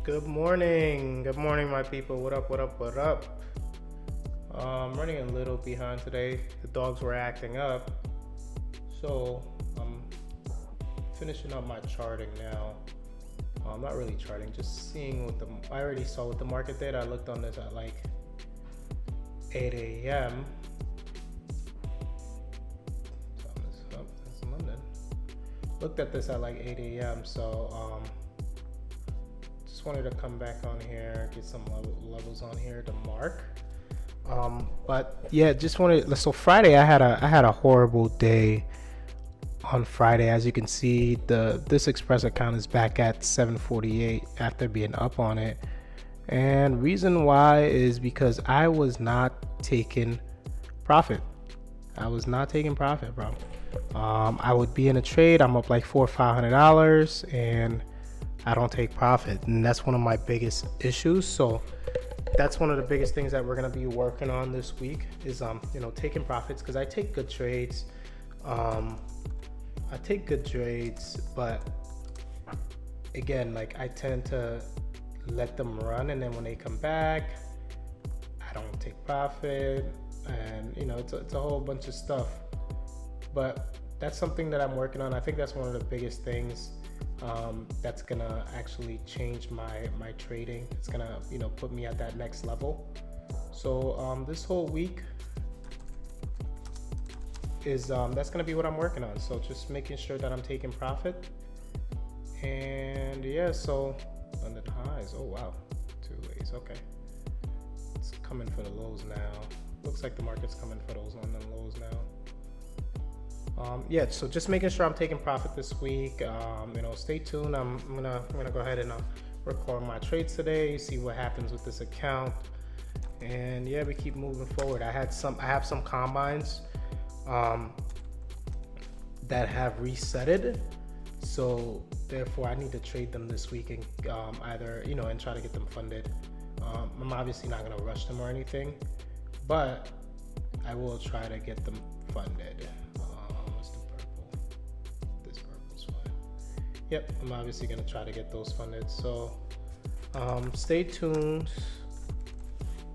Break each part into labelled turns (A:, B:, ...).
A: Good morning, my people. What up, what up, what up? I'm running a little behind today. The dogs were acting up, so I'm finishing up my charting now. I'm not really charting, just seeing what I already saw what the market did. I looked on this at like 8 a.m. That's London. Looked at this at like 8 a.m. So just wanted to come back on here, get some levels on here to mark. But yeah, just wanted. So Friday, I had a horrible day on Friday. As you can see, this Express account is back at 748 after being up on it. And reason why is because I was not taking profit. I was not taking profit, bro. I would be in a trade. I'm up like $400-500, and I don't take profit, and that's one of my biggest issues. So that's one of the biggest things that we're gonna be working on this week is taking profits, because I take good trades. But again, like, I tend to let them run, and then when they come back, I don't take profit, and it's a whole bunch of stuff. But that's something that I'm working on. I think that's one of the biggest things that's gonna actually change my trading. It's gonna put me at that next level. So this whole week is that's gonna be what I'm working on. So just making sure that I'm taking profit. And yeah, so London highs. Oh wow, 2 ways. Okay, it's coming for the lows now. Looks like the market's coming for those London lows now. Yeah, so just making sure I'm taking profit this week. Stay tuned. I'm gonna go ahead and record my trades today, see what happens with this account, and yeah, we keep moving forward. I have some combines that have resetted, so therefore I need to trade them this week and either and try to get them funded. I'm obviously not gonna rush them or anything, but I will try to get them funded. Yep, I'm obviously gonna try to get those funded. So stay tuned.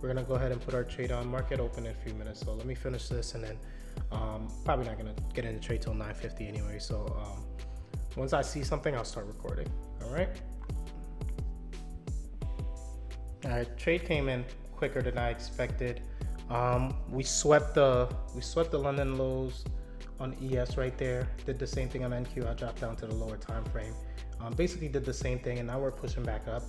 A: We're gonna go ahead and put our trade on. Market open in a few minutes. So let me finish this, and then probably not gonna get in the trade till 9:50 anyway. So once I see something, I'll start recording. All right. All right. Trade came in quicker than I expected. We swept the London lows on ES right there. Did the same thing on NQ. I dropped down to the lower time frame. Basically did the same thing, and now we're pushing back up.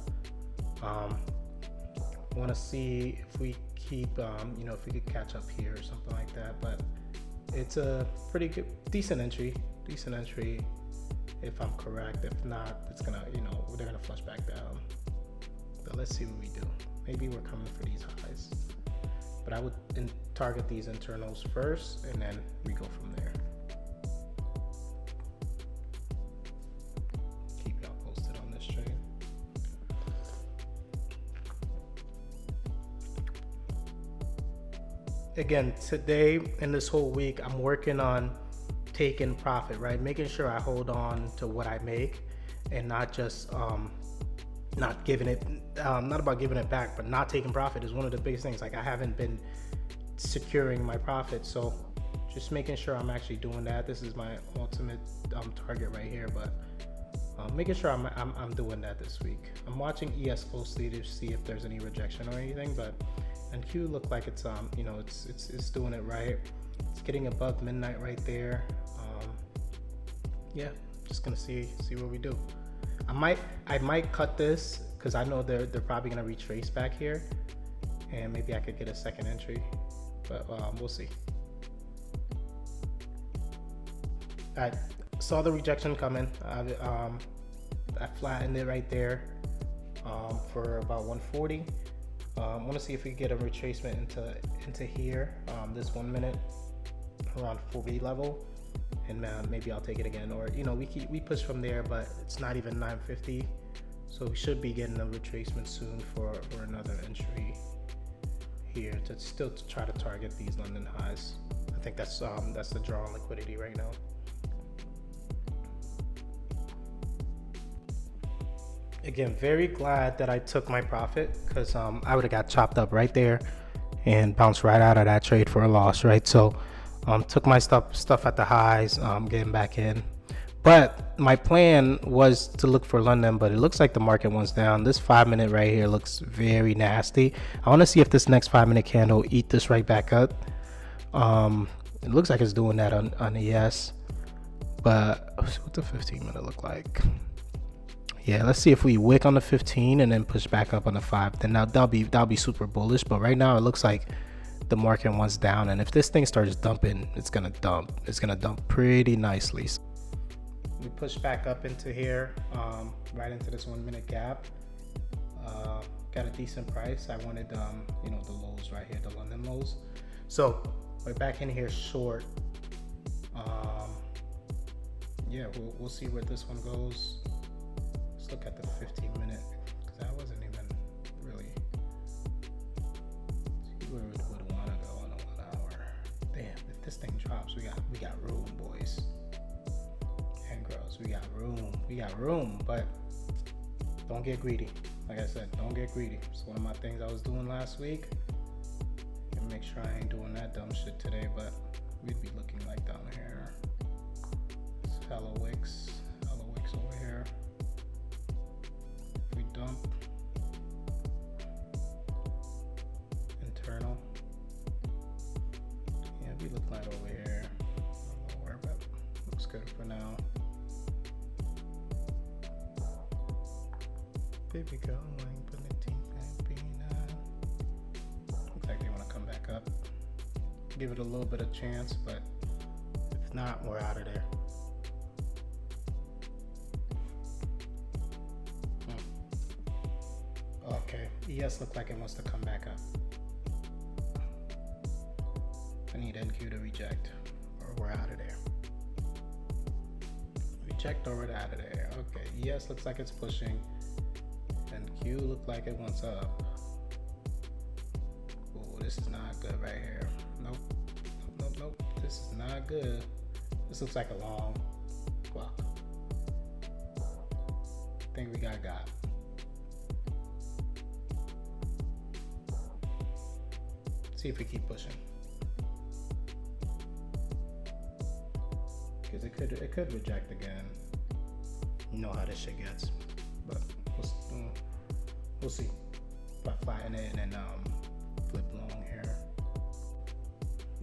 A: Want to see if we keep if we could catch up here or something like that. But it's a pretty good, decent entry if I'm correct. If not, it's gonna they're gonna flush back down. But let's see what we do. Maybe we're coming for these highs, but I would target these internals first, and then we go from there. Keep y'all posted on this trade. Again, today and this whole week, I'm working on taking profit, right? Making sure I hold on to what I make, and not just not giving it, not about giving it back, but not taking profit is one of the biggest things. Like, I haven't been securing my profit, so just making sure I'm actually doing that. This is my ultimate target right here, but making sure I'm doing that this week. I'm watching ES closely to see if there's any rejection or anything, but NQ look like it's it's doing it right. It's getting above midnight right there. Yeah, just gonna see what we do. I might cut this because I know they're probably gonna retrace back here, and maybe I could get a second entry, but we'll see. I saw the rejection coming. I flattened it right there for about 140. I want to see if we get a retracement into here, this 1 minute around 4B level, and maybe I'll take it again, or we push from there, but it's not even 950, so we should be getting a retracement soon for another entry here to still try to target these London highs. I think that's the draw on liquidity right now. Again, very glad that I took my profit, because I would have got chopped up right there and bounced right out of that trade for a loss, right? So took my stuff at the highs, getting back in. But my plan was to look for London, but it looks like the market wants down. This 5 minute right here looks very nasty. I want to see if this next 5 minute candle eat this right back up. It looks like it's doing that on ES, but let's see what the 15 minute look like. Yeah, let's see if we wick on the 15 and then push back up on the 5. Then that'll be super bullish. But right now it looks like the market wants down, and if this thing starts dumping, it's gonna dump. It's gonna dump pretty nicely. We push back up into here, right into this 1 minute gap. Got a decent price. I wanted, you know, the lows right here, the London lows. So we're back in here short. Yeah, we'll see where this one goes. Let's look at the 15 minute, because I wasn't even really see where we would want to go on a 1 hour. Damn, if this thing drops, we got room, boys and girls. We got room, but don't get greedy. Like I said, don't get greedy. It's one of my things I was doing last week, and make sure I ain't doing that dumb shit today. But we'd be looking like down here. It's hello wicks over here. If we dump internal, yeah, we look like over here. I don't know where, but looks good for now. Baby girl, looks like they want to come back up. Give it a little bit of chance, but if not, we're out of there. Okay, ES looked like it wants to come back up. I need NQ to reject, or we're out of there. Reject or we're out of there. Okay, ES looks like it's pushing. And Q looked like it wants up. Oh, this is not good right here. Nope. This is not good. This looks like a long block. I think we got. See if we keep pushing. Because it could reject again. You know how this shit gets. But we'll see. If I flatten it and then flip long here.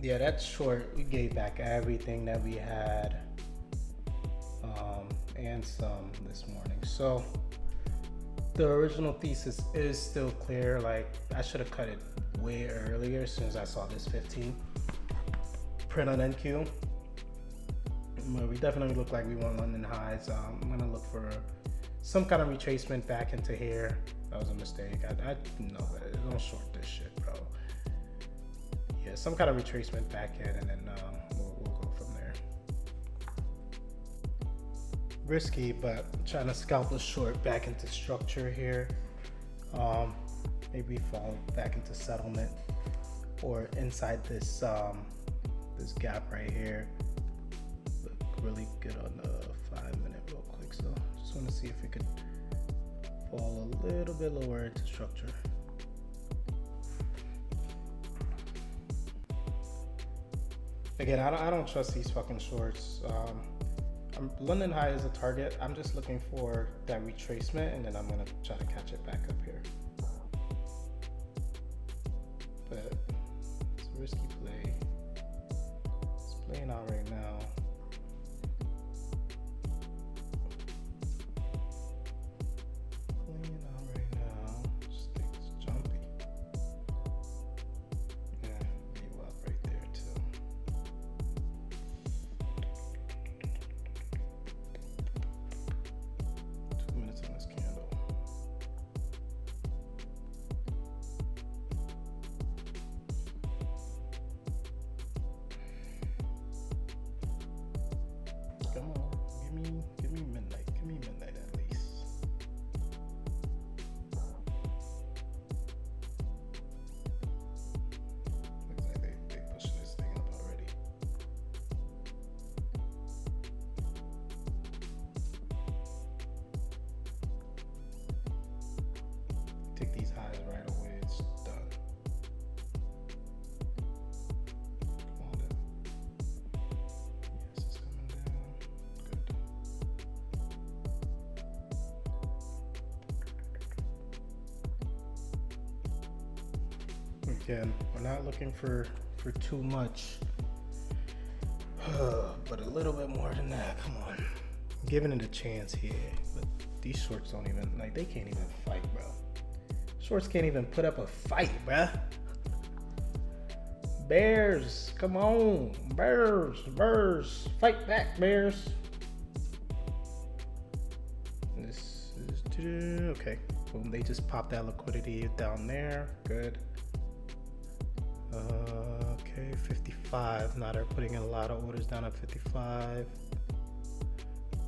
A: Yeah, that's short. We gave back everything that we had, and some this morning. So the original thesis is still clear. Like, I should have cut it way earlier as soon as I saw this 15 print on NQ. But we definitely look like we want London highs. I'm gonna look for some kind of retracement back into here. That was a mistake. I know that. Don't short this shit, bro. Yeah, some kind of retracement back in, and then we'll go from there. Risky, but I'm trying to scalp a short back into structure here. Maybe fall back into settlement or inside this this gap right here. Look really good on the 5 minute real quick. So just want to see if we could fall a little bit lower into structure. Again, I don't trust these fucking shorts. London high is a target. I'm just looking for that retracement, and then I'm gonna try to catch it back up here. But it's a risky play. It's playing out right now. Again, we're not looking for too much, but a little bit more than that. Come on, I'm giving it a chance here. But these shorts don't even, like, they can't even fight, bro. Shorts can't even put up a fight, bruh. Bears, come on, Bears, fight back, Bears. This is okay. Boom, they just popped that liquidity down there. Good. Okay, 55. Now they're putting in a lot of orders down at 55.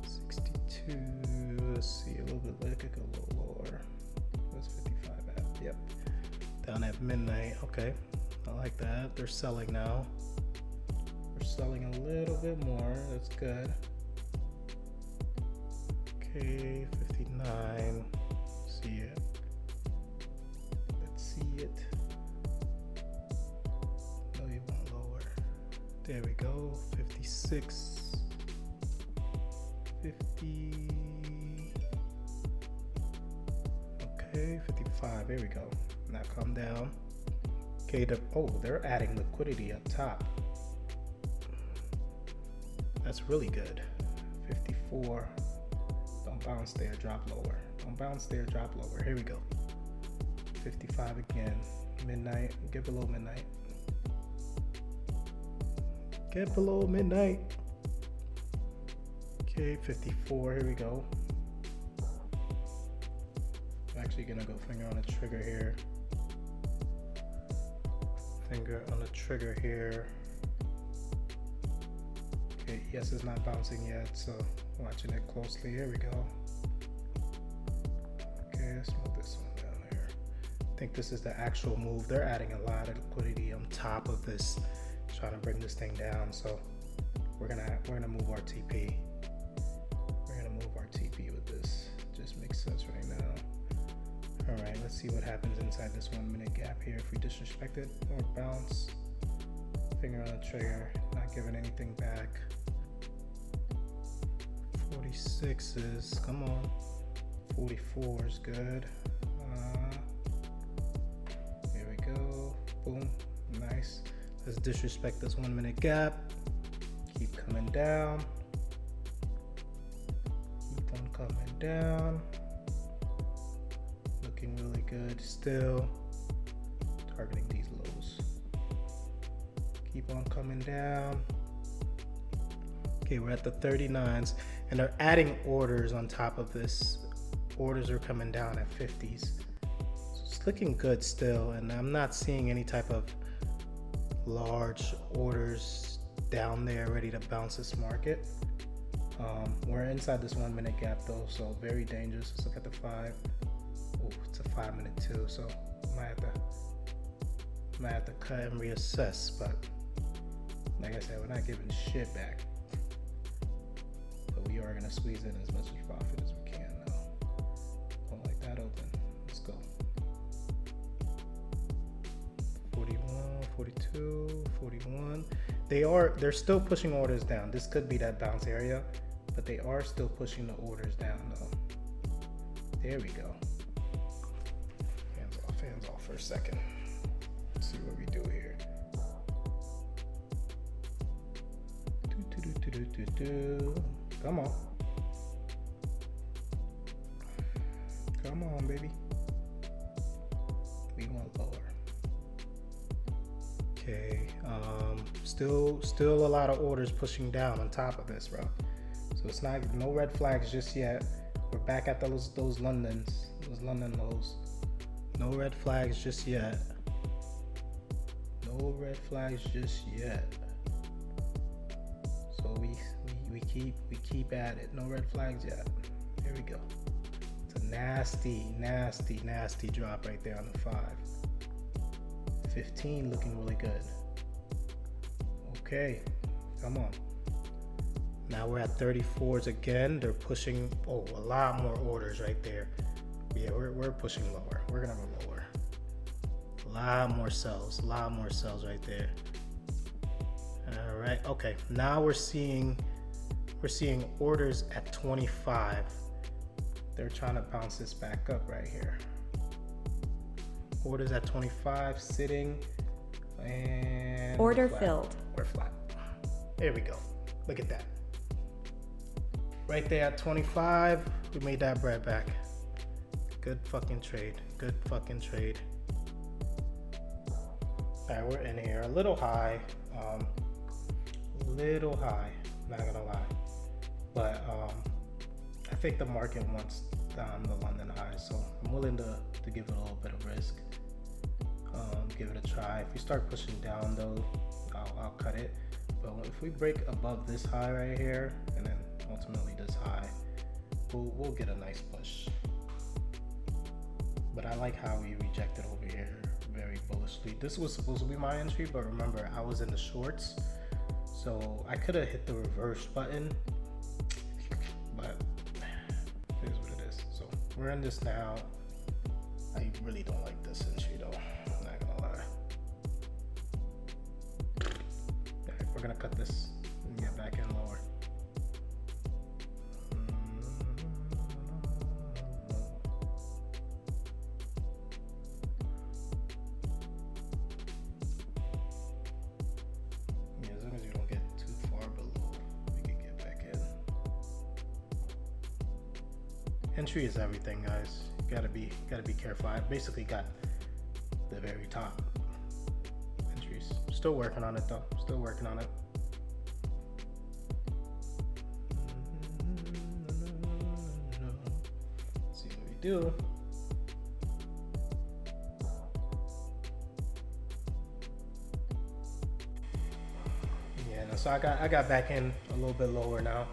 A: 62. Let's see, a little bit. It could go a little lower. Where's 55 at? Yep. Down at midnight. Okay. I like that. They're selling now. They're selling a little bit more. That's good. Okay, 59. See it. Let's see it. No, you want lower. There we go. 56. 50. Okay, 55. There we go. Now come down. Okay, they're adding liquidity up top. That's really good. 54. Don't bounce there, drop lower. Don't bounce there, drop lower. Here we go. 55 again. Midnight. Get below midnight. Get below midnight. Okay, 54. Here we go. I'm actually gonna go finger on the trigger here. Finger on the trigger here. Okay, yes, it's not bouncing yet, so watching it closely. Here we go. Okay, let's move this one down here. I think this is the actual move. They're adding a lot of liquidity on top of this, trying to bring this thing down. So we're gonna move our TP. We're gonna move our TP with this. Just makes sense right now. All right, let's see what happens inside this 1 minute gap here. If we disrespect it or bounce, finger on the trigger, not giving anything back. 46s, come on. 44 is good. Here we go. Boom, nice. Let's disrespect this 1 minute gap. Keep coming down. Keep on coming down. Looking really good still. Targeting these lows. Keep on coming down. Okay, we're at the 39s and they're adding orders on top of this. Orders are coming down at 50s. So it's looking good still, and I'm not seeing any type of large orders down there ready to bounce this market. We're inside this 1 minute gap though, so very dangerous. Let's look at the 5. Oh, it's a 5 minute too, so might have to cut and reassess, but like I said, we're not giving shit back. But we are gonna squeeze in as much profit as we can now. Don't like that open. Let's go. 41, 42, 41. They're still pushing orders down. This could be that bounce area, but they are still pushing the orders down though. There we go. Hands off for a second. Let's see what we do here. Come on. Come on, baby. We want lower. Okay. Still a lot of orders pushing down on top of this, bro. So it's not no red flags just yet. We're back at those London lows. No red flags just yet. No red flags just yet. So we keep at it. No red flags yet. Here we go. It's a nasty drop right there on the 5. 15 looking really good. Okay, come on. Now we're at 34s again. They're pushing a lot more orders right there. Yeah, we're pushing lower. We're gonna go lower. A lot more sells right there. All right, okay. Now we're seeing orders at 25. They're trying to bounce this back up right here. Orders at 25, sitting, and
B: order
A: flat.
B: filled.
A: Or flat. There we go. Look at that. Right there at 25, we made that bread back. Good fucking trade. Good fucking trade. Alright, we're in here. A little high. Not gonna lie. But I think the market wants the London high, so I'm willing to give it a little bit of risk. Give it a try. If we start pushing down though, I'll cut it. But if we break above this high right here, and then ultimately this high, we'll get a nice push. But I like how we rejected over here very bullishly. This was supposed to be my entry, but remember I was in the shorts, so I could have hit the reverse button, but it is what it is. So we're in this now. I really don't like this entry though, I'm not gonna lie. Alright, we're gonna cut this and get back in lower. Yeah, as long as you don't get too far below, we can get back in. Entry is everything, guys. Gotta be careful. I basically got the very top entries. Still working on it though. Still working on it. Let's see what we do. Yeah, so I got back in a little bit lower now.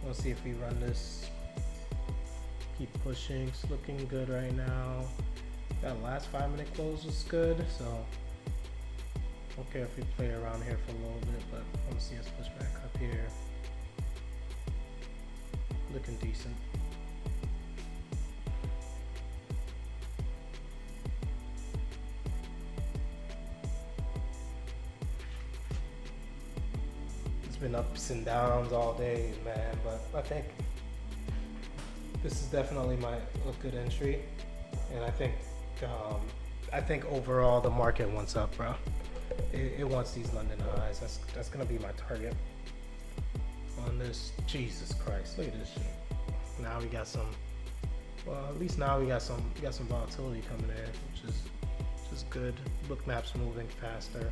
A: Let's see if we run this. Keep pushing. It's looking good right now. That last 5-minute close was good, so okay if we play around here for a little bit, but I want to see us push back up here. Looking decent. It's been ups and downs all day, man, but I think this is definitely a good entry, and I think overall the market wants up, bro. It wants these London highs. That's gonna be my target on this. Jesus Christ, look at this shit. Now we got some. Well, at least now we got some volatility coming in, which is good. Book map's moving faster.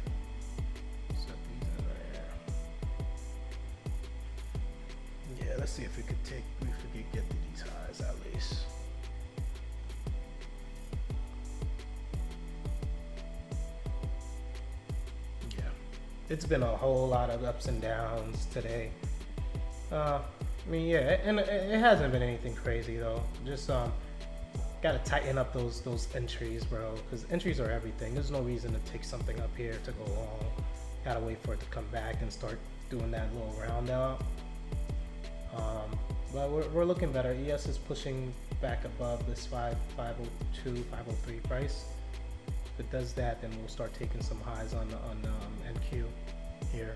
A: Set these in right here. Yeah, let's see if we could get to these highs at least. Yeah, it's been a whole lot of ups and downs today. I mean, yeah, and it hasn't been anything crazy though. Just gotta tighten up those entries, bro, because entries are everything. There's no reason to take something up here to go long. Gotta wait for it to come back and start doing that little round out. But we're looking better. ES is pushing back above this 502, 503 price. If it does that, then we'll start taking some highs on NQ here.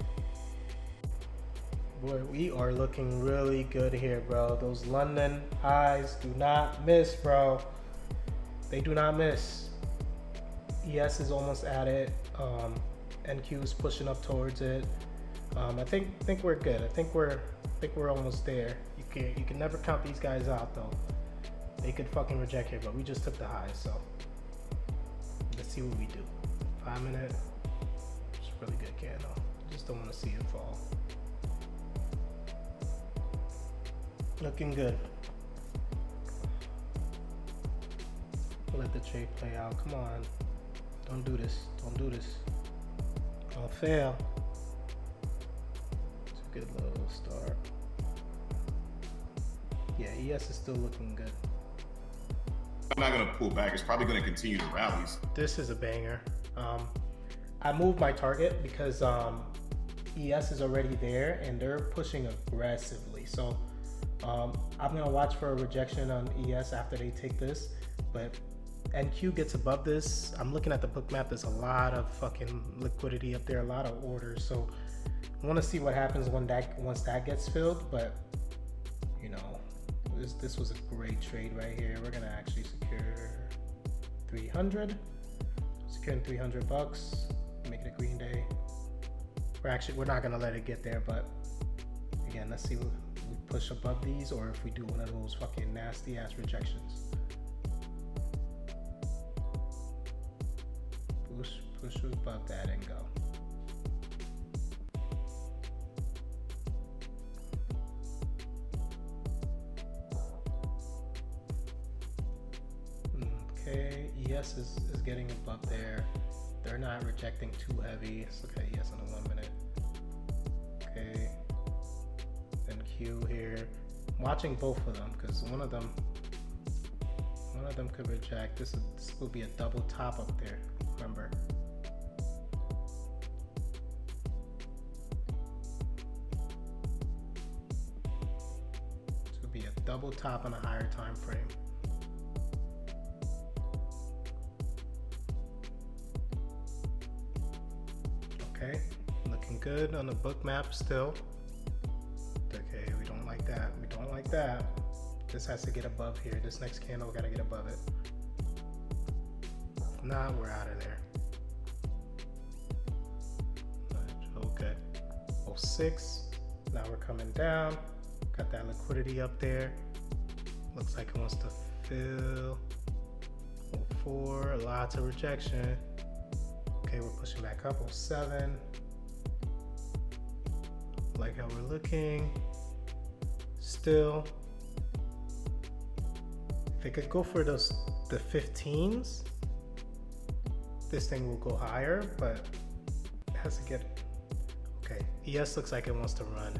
A: Boy, we are looking really good here, bro. Those London highs do not miss, bro. They do not miss. ES is almost at it. NQ is pushing up towards it. I think we're good. I think we're almost there. You can never count these guys out though. They could fucking reject here, but we just took the highs, so let's see what we do. 5 minute. It's a really good candle. Just don't want to see it fall. Looking good. Let the trade play out. Come on. Don't do this. Don't do this. Don't fail. It's a good little start. Yeah, ES is still looking good.
C: I'm not going to pull back. It's probably going to continue the rallies.
A: This is a banger. I moved my target because ES is already there and they're pushing aggressively. So I'm going to watch for a rejection on ES after they take this. But NQ gets above this. I'm looking at the book map. There's a lot of fucking liquidity up there, a lot of orders. So I want to see what happens once that gets filled. But you know, this was a great trade right here. We're gonna actually secure 3 300. Securing 300 bucks. Make it a green day. We're not gonna let it get there, but again, let's see if we push above these or if we do one of those fucking nasty ass rejections. Push above that and go. Okay, ES is getting above there. They're not rejecting too heavy. Let's look at ES on a 1 minute. Okay, then Q here. I'm watching both of them because one of them could reject. This will be a double top up there. Remember. This will be a double top on a higher time frame. Okay, looking good on the book map still. Okay, we don't like that. We don't like that. This has to get above here. This next candle gotta get above it. If not, we're out of there. Okay. 06. Now we're coming down. Got that liquidity up there. Looks like it wants to fill. 04. Lots of rejection. Okay, we're pushing back up. 07. Like how we're looking. Still. If it could go for the 15s, this thing will go higher, but it has to get. Okay, ES looks like it wants to run.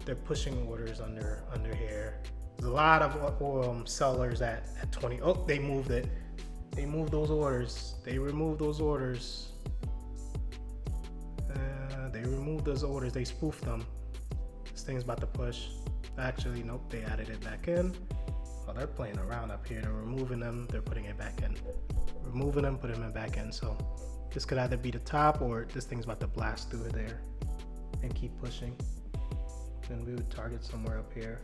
A: They're pushing orders under here. There's a lot of sellers at 20. Oh, they moved it. They moved those orders. They removed those orders. They removed those orders. They spoofed them. This thing's about to push. Actually, nope. They added it back in. Oh, they're playing around up here. They're removing them. They're putting it back in. Removing them, putting them back in. So this could either be the top or this thing's about to blast through there and keep pushing. Then we would target somewhere up here.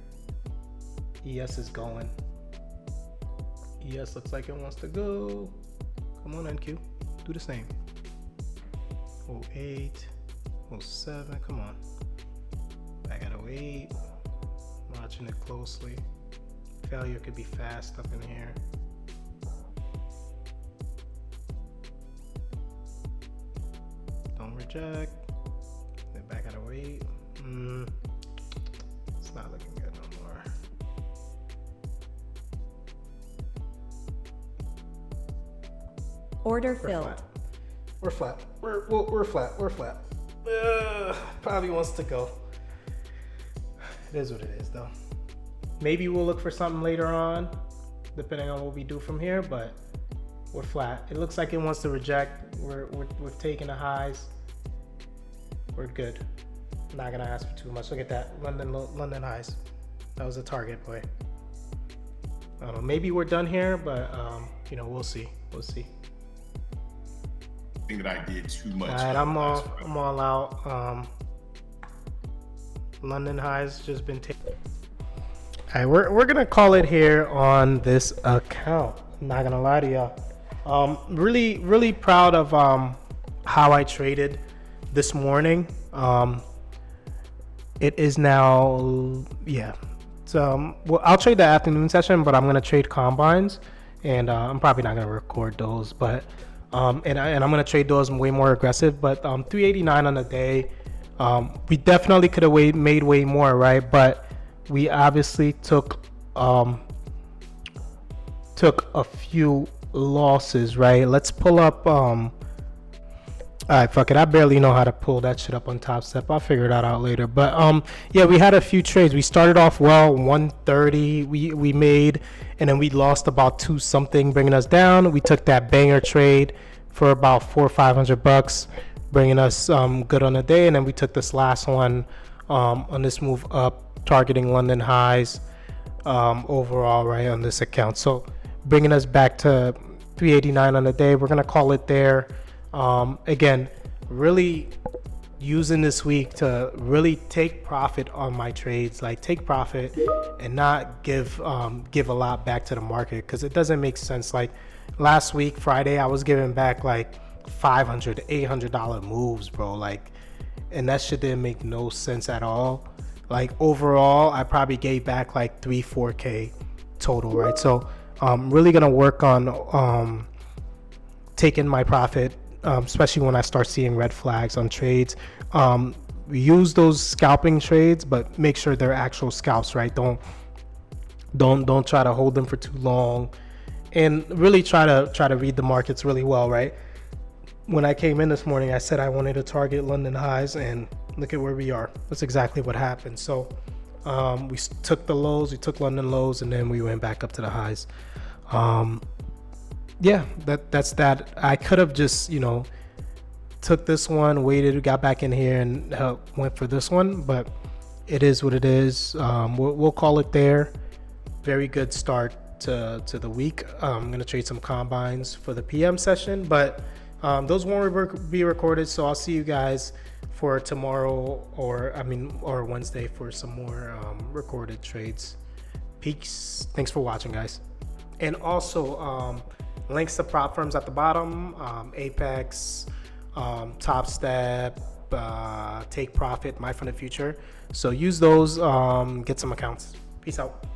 A: ES is going. ES looks like it wants to go. Come on, NQ. Do the same. 08, 07. Come on. Back at 08. Watching it closely. Failure could be fast up in here. Don't reject. Then back at 08. It's not looking good no more.
B: Order filled.
A: We're flat. We're flat. We're flat. Probably wants to go. It is what it is, though. Maybe we'll look for something later on, depending on what we do from here. But we're flat. It looks like it wants to reject. We're taking the highs. We're good. Not gonna ask for too much. Look at that, London highs. That was a target, boy. I don't know. Maybe we're done here, but you know, we'll see. We'll see.
C: I think that I did too much.
A: All right, I'm all out. London highs just been taken. All right, we're gonna call it here on this account. I'm not gonna lie to y'all. Really proud of how I traded this morning. It is now, yeah. So well, I'll trade the afternoon session, but I'm gonna trade combines, and I'm probably not gonna record those, but and I'm gonna trade those way more aggressive. But 389 on the day. We definitely could have made way more, right? But we obviously took a few losses, right? Let's pull up. All right, fuck it. I barely know how to pull that shit up on Topstep. I'll figure that out later. But yeah, we had a few trades. We started off well, 130 we made, and then we lost about 2 something, bringing us down. We took that banger trade for about $400 or $500, bringing us good on the day. And then we took this last one on this move up, targeting London highs overall, right, on this account. So bringing us back to 389 on the day. We're gonna call it there. Again, really using this week to really take profit on my trades, like take profit and not give a lot back to the market, because it doesn't make sense. Like last week Friday, I was giving back like $500 $800 moves, bro, like, and that shit didn't make no sense at all. Like overall I probably gave back like 3-4k total, right? So I'm really gonna work on taking my profit, especially when I start seeing red flags on trades. Use those scalping trades, but make sure they're actual scalps, right? Don't try to hold them for too long, and really try to read the markets really well, right? When I came in this morning, I said I wanted to target London highs, and look at where we are. That's exactly what happened. So we took the lows, we took London lows, and then we went back up to the highs. Yeah, that's that. I could have just, took this one, waited, got back in here, and went for this one, but it is what it is. We'll call it there. Very good start to the week. I'm gonna trade some combines for the PM session, but those won't be recorded, so I'll see you guys for tomorrow or Wednesday for some more recorded trades. Peace. Thanks for watching, guys. And also links to prop firms at the bottom: Apex, Topstep, Take Profit, My Fund of Future. So use those, get some accounts. Peace out.